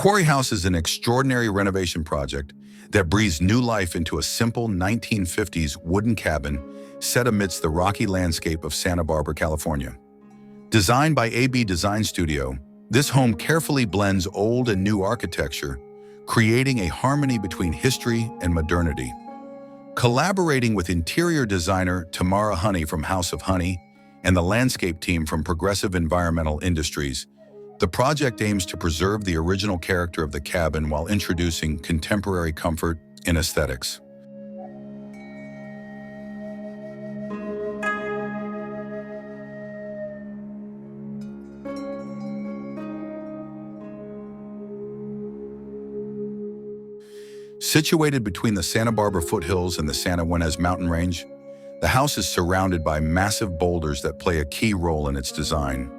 Quarry House is an extraordinary renovation project that breathes new life into a simple 1950s wooden cabin set amidst the rocky landscape of Santa Barbara, California. Designed by AB Design Studio, this home carefully blends old and new architecture, creating a harmony between history and modernity. Collaborating with interior designer Tamara Honey from House of Honey and the landscape team from Progressive Environmental Industries, the project aims to preserve the original character of the cabin while introducing contemporary comfort and aesthetics. Situated between the Santa Barbara foothills and the Santa Ynez mountain range, the house is surrounded by massive boulders that play a key role in its design.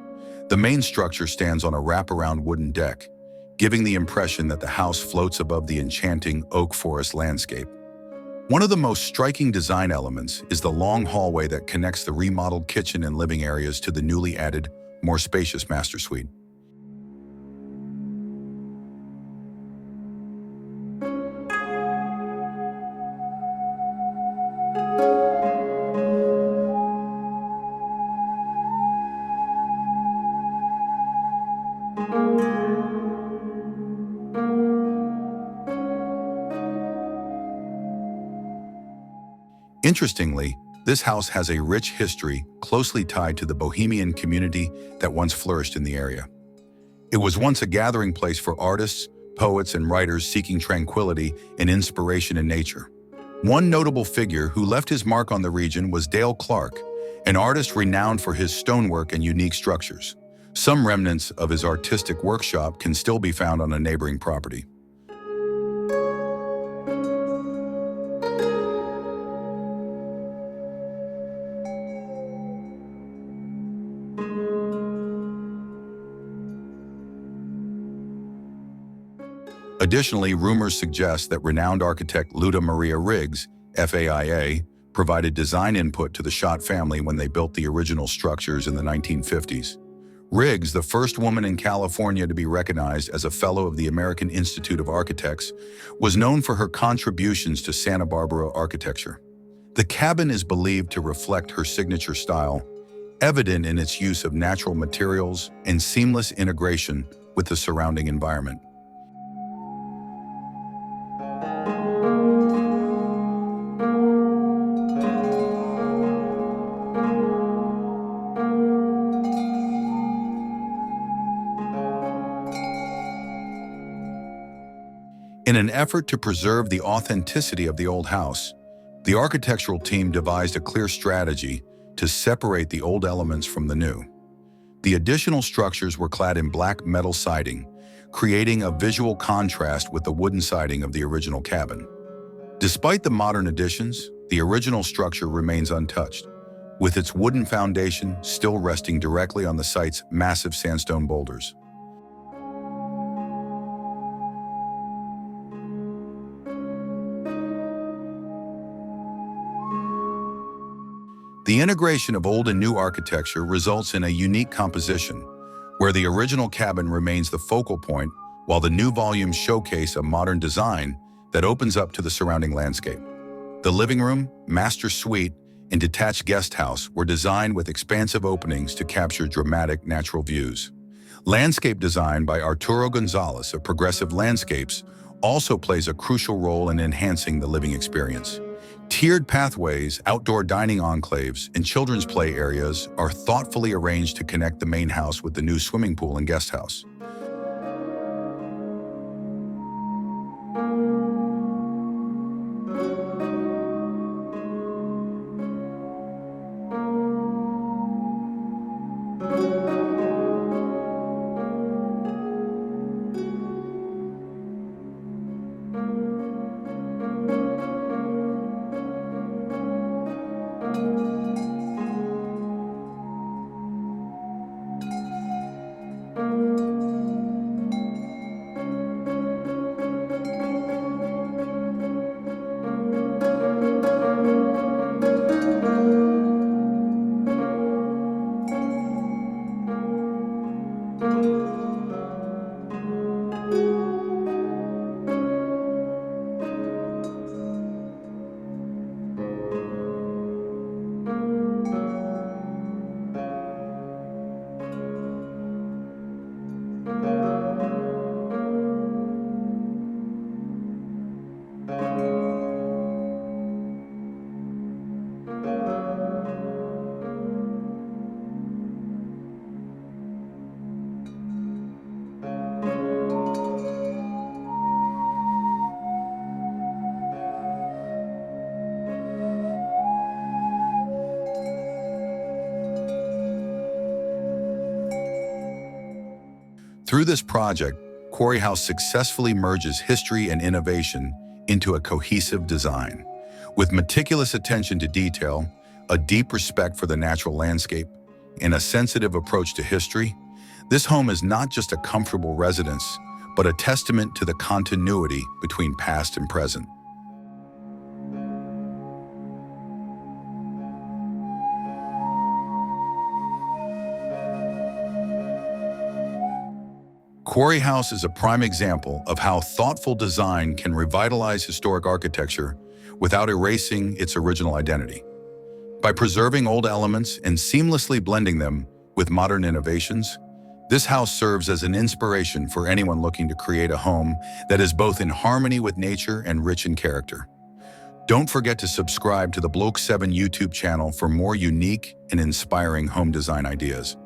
The main structure stands on a wraparound wooden deck, giving the impression that the house floats above the enchanting oak forest landscape. One of the most striking design elements is the long hallway that connects the remodeled kitchen and living areas to the newly added, more spacious master suite. Interestingly, this house has a rich history closely tied to the bohemian community that once flourished in the area. It was once a gathering place for artists, poets, and writers seeking tranquility and inspiration in nature. One notable figure who left his mark on the region was Dale Clark, an artist renowned for his stonework and unique structures. Some remnants of his artistic workshop can still be found on a neighboring property. Additionally, rumors suggest that renowned architect Lutah Maria Riggs, FAIA, provided design input to the Schott family when they built the original structures in the 1950s. Riggs, the first woman in California to be recognized as a Fellow of the American Institute of Architects, was known for her contributions to Santa Barbara architecture. The cabin is believed to reflect her signature style, evident in its use of natural materials and seamless integration with the surrounding environment. In an effort to preserve the authenticity of the old house, the architectural team devised a clear strategy to separate the old elements from the new. The additional structures were clad in black metal siding, creating a visual contrast with the wooden siding of the original cabin. Despite the modern additions, the original structure remains untouched, with its wooden foundation still resting directly on the site's massive sandstone boulders. The integration of old and new architecture results in a unique composition, where the original cabin remains the focal point while the new volumes showcase a modern design that opens up to the surrounding landscape. The living room, master suite, and detached guest house were designed with expansive openings to capture dramatic natural views. Landscape design by Arturo Gonzalez of Progressive Landscapes also plays a crucial role in enhancing the living experience. Tiered pathways, outdoor dining enclaves, and children's play areas are thoughtfully arranged to connect the main house with the new swimming pool and guest house. Through this project, Quarry House successfully merges history and innovation into a cohesive design. With meticulous attention to detail, a deep respect for the natural landscape, and a sensitive approach to history, this home is not just a comfortable residence, but a testament to the continuity between past and present. Quarry House is a prime example of how thoughtful design can revitalize historic architecture without erasing its original identity. By preserving old elements and seamlessly blending them with modern innovations, this house serves as an inspiration for anyone looking to create a home that is both in harmony with nature and rich in character. Don't forget to subscribe to the Bloke 7 YouTube channel for more unique and inspiring home design ideas.